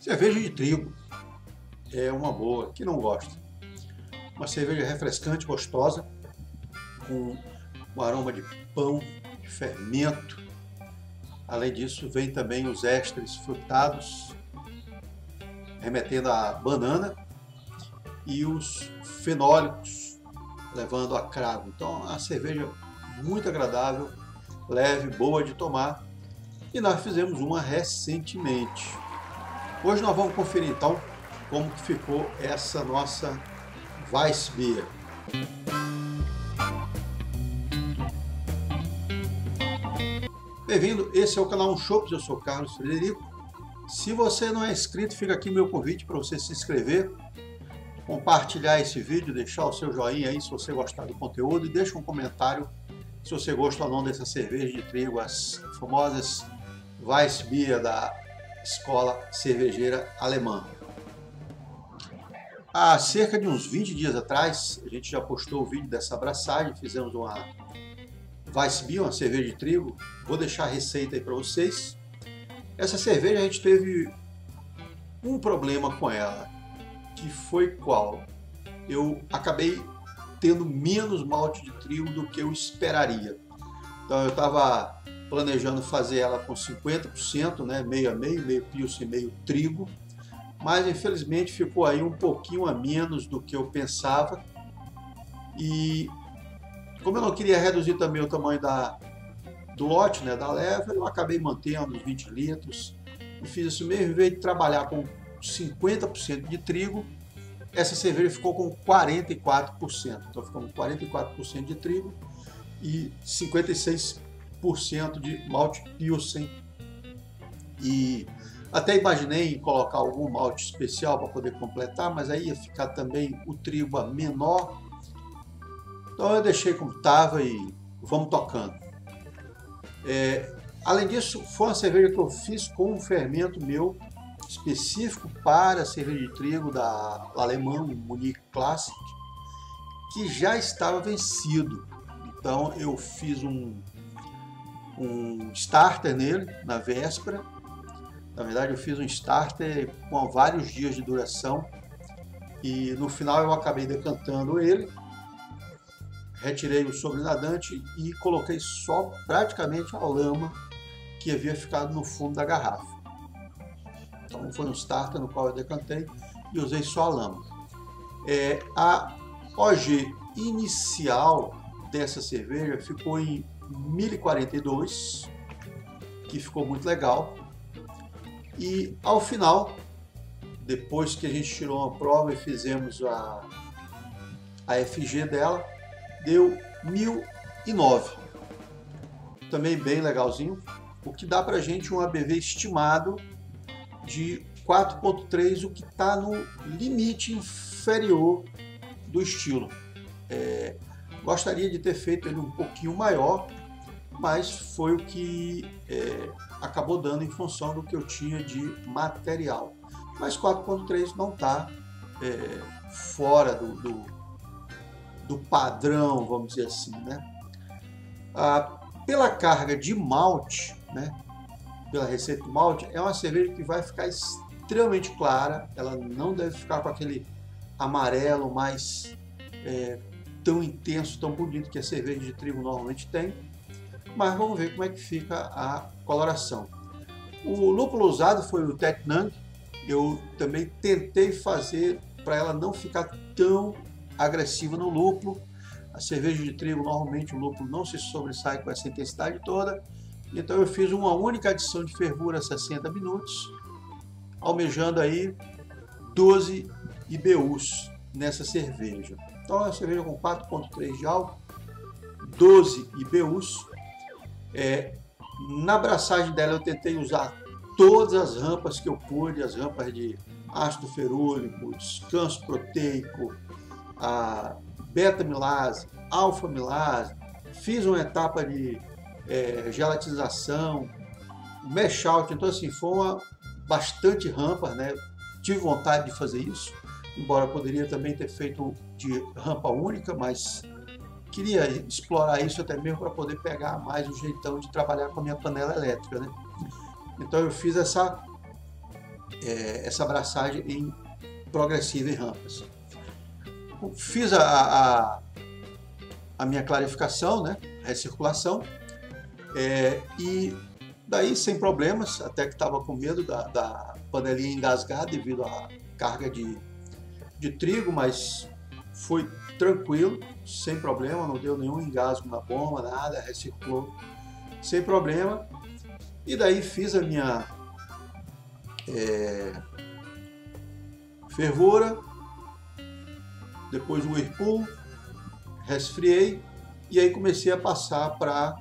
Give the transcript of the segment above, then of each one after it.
Cerveja de trigo é uma boa, que não gosta. Uma cerveja refrescante, gostosa, com um aroma de pão, de fermento. Além disso, vem também os ésteres frutados, remetendo à banana, e os fenólicos, levando a cravo. Então, uma cerveja muito agradável, leve, boa de tomar. E nós fizemos uma recentemente. Hoje nós vamos conferir então como que ficou essa nossa Weissbier. Bem-vindo, esse é o canal Chops, eu sou Carlos Frederico. Se você não é inscrito, fica aqui meu convite para você se inscrever, compartilhar esse vídeo, deixar o seu joinha aí se você gostar do conteúdo e deixa um comentário se você gosta ou não dessa cerveja de trigo, as famosas Weissbier da escola cervejeira alemã. Há cerca de uns 20 dias atrás, a gente já postou o vídeo dessa abraçagem, fizemos uma Weissbier, uma cerveja de trigo. Vou deixar a receita aí para vocês. Essa cerveja a gente teve um problema com ela, que foi qual? Eu acabei tendo menos malte de trigo do que eu esperaria. Então eu estava planejando fazer ela com 50%, né, meio a meio, meio pilsen, meio trigo, mas infelizmente ficou aí um pouquinho a menos do que eu pensava. E como eu não queria reduzir também o tamanho do lote, né, da leva, eu acabei mantendo os 20 litros e fiz isso mesmo. Em vez de trabalhar com 50% de trigo, essa cerveja ficou com 44%. Então ficou com 44% de trigo e 56% de malte pilsen. E até imaginei em colocar algum malte especial para poder completar, mas aí ia ficar também o trigo a menor. Então eu deixei como estava e vamos tocando. Além disso, foi uma cerveja que eu fiz com um fermento meu específico para a cerveja de trigo da alemã, o Munich Classic, que já estava vencido. Então eu fiz um starter nele na véspera. Na verdade eu fiz um starter com vários dias de duração e no final eu acabei decantando ele, retirei o sobrenadante e coloquei só praticamente a lama que havia ficado no fundo da garrafa. Então foi um starter no qual eu decantei e usei só a lama. A OG inicial dessa cerveja ficou em 1042, que ficou muito legal. E ao final, depois que a gente tirou uma prova e fizemos a FG dela, deu 1009. Também bem legalzinho, o que dá pra gente um ABV estimado de 4.3, o que está no limite inferior do estilo. Gostaria de ter feito ele um pouquinho maior, mas foi o que acabou dando em função do que eu tinha de material. Mas 4.3 não está fora do padrão, vamos dizer assim, né? Pela carga de malte, né? Pela receita de malte, é uma cerveja que vai ficar extremamente clara. Ela não deve ficar com aquele amarelo mais tão intenso, tão bonito que a cerveja de trigo normalmente tem. Mas vamos ver como é que fica a coloração. O lúpulo usado foi o Tettnang. Eu também tentei fazer para ela não ficar tão agressiva no lúpulo. A cerveja de trigo, normalmente o lúpulo não se sobressai com essa intensidade toda. Então eu fiz uma única adição de fervura a 60 minutos, almejando aí 12 IBUs nessa cerveja. Então é uma cerveja com 4.3 de álcool, 12 IBUs. Na abraçagem dela eu tentei usar todas as rampas que eu pude, as rampas de ácido ferúlico, descanso proteico, a beta-milase, alfa-milase, fiz uma etapa de gelatinização, mash out. Então assim, foi bastante rampa, né? Tive vontade de fazer isso, embora eu poderia também ter feito de rampa única, mas queria explorar isso até mesmo para poder pegar mais o jeitão de trabalhar com a minha panela elétrica, né? Então eu fiz essa essa abraçagem em progressiva em rampas. Fiz a minha clarificação, né, recirculação, e daí sem problemas, até que estava com medo da panelinha engasgar devido à carga de trigo, mas foi tranquilo, sem problema, não deu nenhum engasgo na bomba, nada, recirculou sem problema. E daí fiz a minha fervura, depois o whirlpool, resfriei e aí comecei a passar para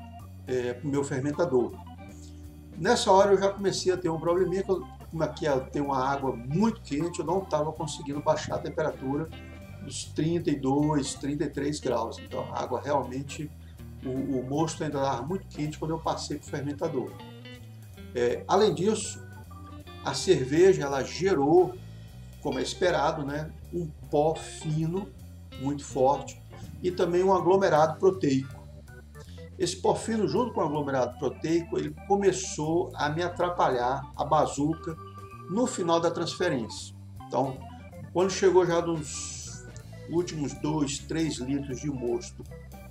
o meu fermentador. Nessa hora eu já comecei a ter um probleminha, como aqui tem uma água muito quente, eu não estava conseguindo baixar a temperatura dos 32, 33 graus. Então a água realmente, o mosto ainda estava muito quente quando eu passei para o fermentador. Além disso, a cerveja ela gerou, como é esperado, né, um pó fino, muito forte, e também um aglomerado proteico. Esse pó fino, junto com o aglomerado proteico, ele começou a me atrapalhar a bazuca no final da transferência. Então, quando chegou já dos últimos 2, 3 litros de mosto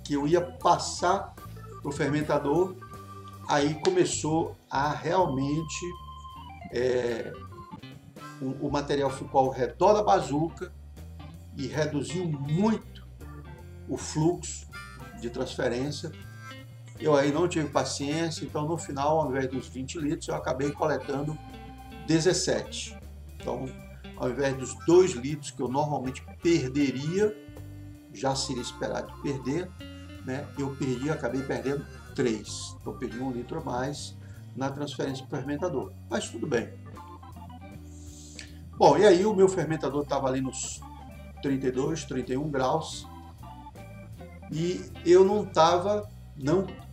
que eu ia passar para o fermentador, aí começou a realmente o material ficou ao redor da bazuca e reduziu muito o fluxo de transferência. Eu aí não tive paciência, então no final, ao invés dos 20 litros, eu acabei coletando 17. Então, ao invés dos 2 litros que eu normalmente perderia, já seria esperado de perder, né? Eu acabei perdendo 3. Então, perdi 1 litro a mais na transferência para o fermentador. Mas tudo bem. Bom, e aí o meu fermentador estava ali nos 32, 31 graus e eu não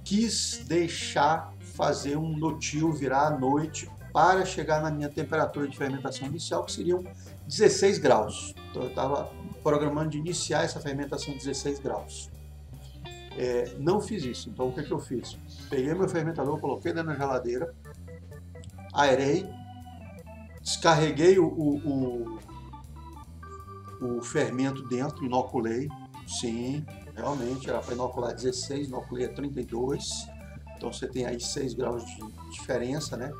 quis deixar fazer um no-till virar à noite para chegar na minha temperatura de fermentação inicial, que seriam 16 graus. Então eu estava programando de iniciar essa fermentação em 16 graus. Não fiz isso. Então o que eu fiz? Peguei meu fermentador, coloquei dentro da geladeira, aerei, descarreguei o fermento dentro, inoculei. Sim, realmente era para inocular 16, inoculei a 32. Então você tem aí 6 graus de diferença, né?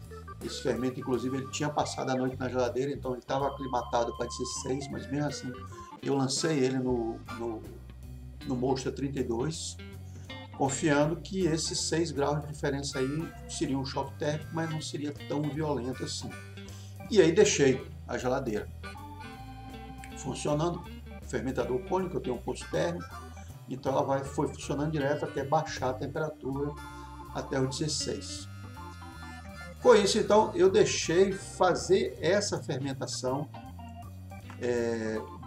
Esse fermento, inclusive, ele tinha passado a noite na geladeira, então ele estava aclimatado para 16, mas mesmo assim eu lancei ele no mosto a 32, confiando que esses 6 graus de diferença aí seria um choque térmico, mas não seria tão violento assim. E aí deixei a geladeira funcionando, fermentador cônico, eu tenho um poço térmico, então ela foi funcionando direto até baixar a temperatura até o 16. Com isso, então, eu deixei fazer essa fermentação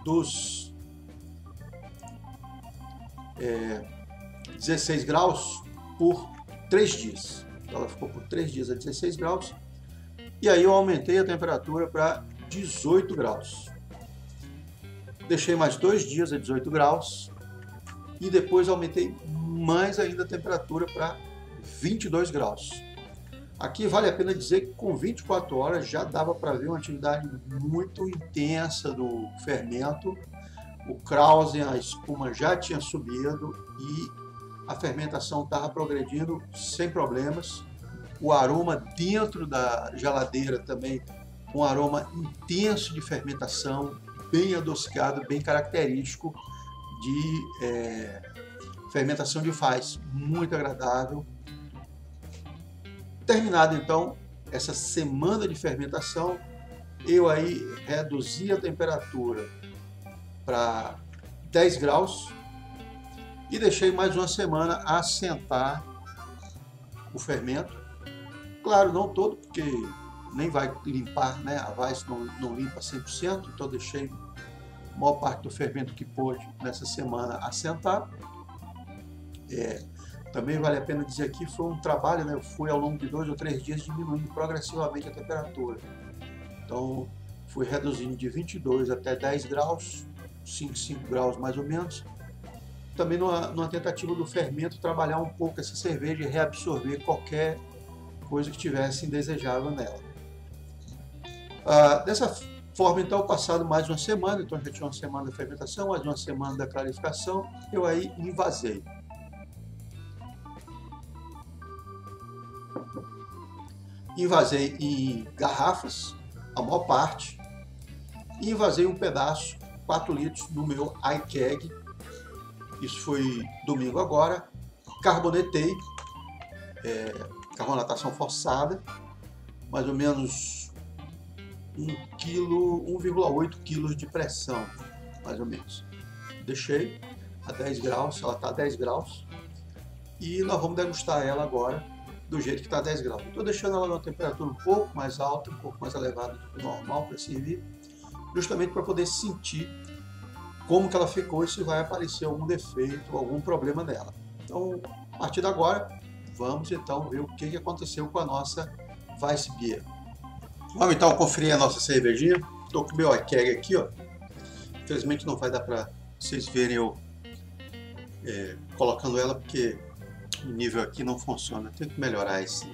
dos 16 graus por 3 dias. Então, ela ficou por 3 dias a 16 graus. E aí eu aumentei a temperatura para 18 graus. Deixei mais 2 dias a 18 graus. E depois aumentei mais ainda a temperatura para 22 graus. Aqui vale a pena dizer que com 24 horas já dava para ver uma atividade muito intensa do fermento. O Krausen, a espuma já tinha subido e a fermentação estava progredindo sem problemas. O aroma dentro da geladeira também, um aroma intenso de fermentação, bem adocicado, bem característico de fermentação de faz, muito agradável. Terminado então essa semana de fermentação, eu aí reduzi a temperatura para 10 graus e deixei mais uma semana assentar o fermento. Claro, não todo, porque nem vai limpar, né? A Weiss não limpa 100%, então deixei a maior parte do fermento que pôde nessa semana assentar. Também vale a pena dizer aqui, foi um trabalho, né? Eu fui ao longo de 2 ou 3 dias diminuindo progressivamente a temperatura. Então, fui reduzindo de 22 até 10 graus, 5 graus mais ou menos. Também numa tentativa do fermento trabalhar um pouco essa cerveja e reabsorver qualquer coisa que tivesse indesejável nela. Dessa forma, então, passado mais uma semana, então já tinha uma semana da fermentação, mais uma semana da clarificação, eu aí envasei. Envasei em garrafas, a maior parte, e envasei um pedaço, 4 litros, no meu iKeg. Isso foi domingo agora. Carbonetei, carbonatação forçada, mais ou menos 1,8 kg de pressão, mais ou menos. Deixei a 10 graus, ela está a 10 graus, e nós vamos degustar ela agora do jeito que está a 10 graus. Estou deixando ela numa temperatura um pouco mais alta, um pouco mais elevada do que o normal para servir, justamente para poder sentir como que ela ficou e se vai aparecer algum defeito, algum problema nela. Então, a partir de agora, vamos então ver o que aconteceu com a nossa Weissbier. Vamos então conferir a nossa cervejinha. Estou com o meu iKeg aqui, ó. Infelizmente não vai dar para vocês verem eu colocando ela, porque o nível aqui não funciona. Tem que melhorar esse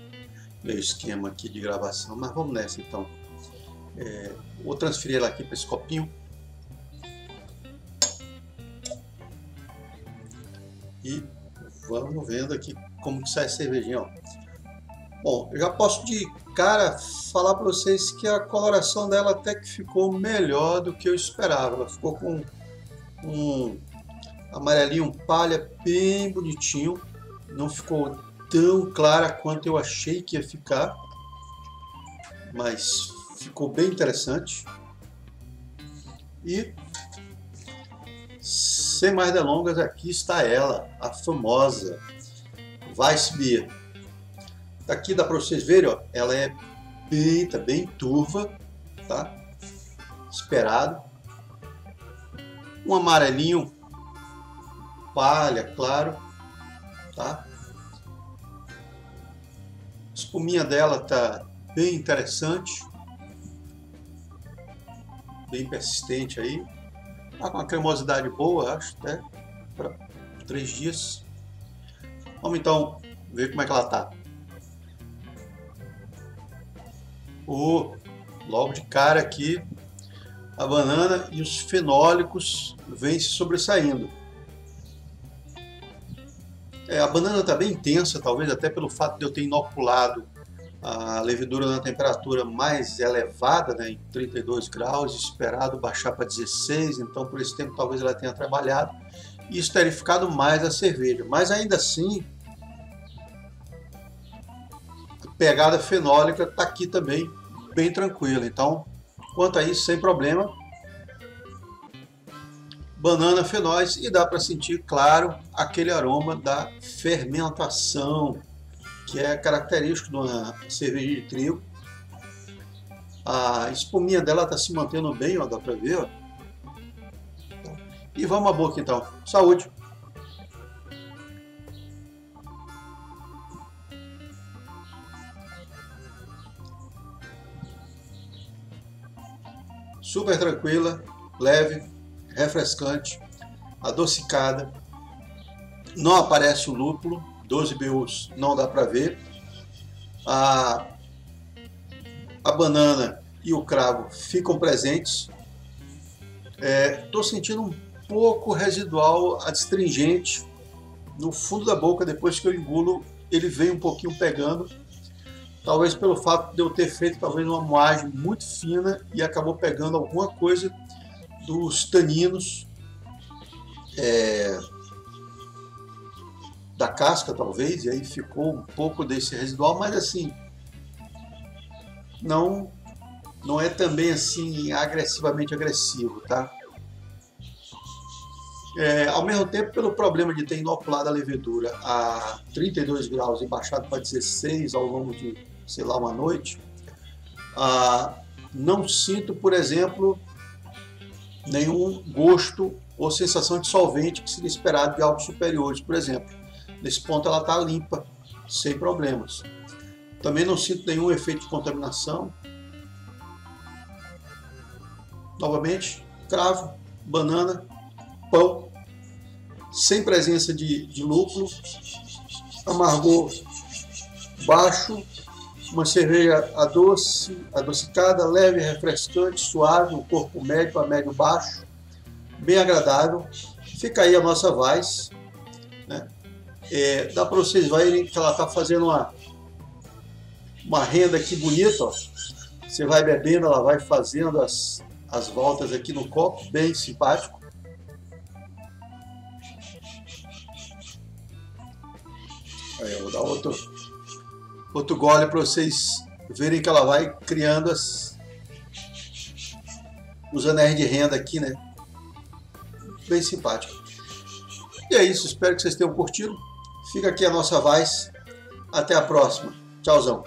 meu esquema aqui de gravação, mas vamos nessa então. Vou transferir ela aqui para esse copinho. E vamos vendo aqui como que sai a cervejinha, ó. Bom, eu já posso de cara falar para vocês que a coloração dela até que ficou melhor do que eu esperava. Ela ficou com um amarelinho palha bem bonitinho. Não ficou tão clara quanto eu achei que ia ficar, mas ficou bem interessante. E sem mais delongas, aqui está ela, a famosa Weissbier. Aqui dá para vocês verem, ó, ela tá bem turva, tá? Esperado. Um amarelinho palha, claro, tá? A espuminha dela tá bem interessante, bem persistente aí. Tá com uma cremosidade boa, acho, até para 3 dias. Vamos então ver como é que ela tá. Logo de cara aqui, a banana e os fenólicos vêm se sobressaindo. A banana está bem intensa, talvez até pelo fato de eu ter inoculado a levedura na temperatura mais elevada, né, em 32 graus, esperado baixar para 16, então por esse tempo talvez ela tenha trabalhado e esterificado mais a cerveja. Mas ainda assim, a pegada fenólica está aqui também bem tranquila. Então, quanto a isso, sem problema. Banana, fenóis, e dá para sentir, claro, aquele aroma da fermentação, que é característico de uma cerveja de trigo. A espuminha dela está se mantendo bem, ó, dá para ver, ó. E vamos à boca então. Saúde! Super tranquila, leve, refrescante, adocicada. Não aparece o lúpulo, 12 BUs não dá para ver. A banana e o cravo ficam presentes. Estou sentindo um pouco residual adstringente no fundo da boca. Depois que eu engulo, ele vem um pouquinho pegando. Talvez pelo fato de eu ter feito talvez uma moagem muito fina e acabou pegando alguma coisa dos taninos da casca, talvez, e aí ficou um pouco desse residual, mas assim, não é também assim agressivamente agressivo, tá? Ao mesmo tempo, pelo problema de ter inoculado a levedura a 32 graus e baixado para 16 ao longo de, sei lá, uma noite, não sinto, por exemplo, nenhum gosto ou sensação de solvente que seria esperado de algo superiores, por exemplo. Nesse ponto ela está limpa, sem problemas. Também não sinto nenhum efeito de contaminação. Novamente, cravo, banana, pão, sem presença de lúpulo, amargor baixo, Uma cerveja adocicada, leve, refrescante, suave, um corpo médio para médio baixo, bem agradável. Fica aí a nossa Weiss, né? Dá para vocês verem que ela está fazendo uma renda aqui bonita, ó. Você vai bebendo, ela vai fazendo as voltas aqui no copo, bem simpático. Aí eu vou dar outro gole para vocês verem que ela vai criando os anéis de renda aqui, né? Bem simpático. E é isso, espero que vocês tenham curtido. Fica aqui a nossa Weiss. Até a próxima. Tchauzão.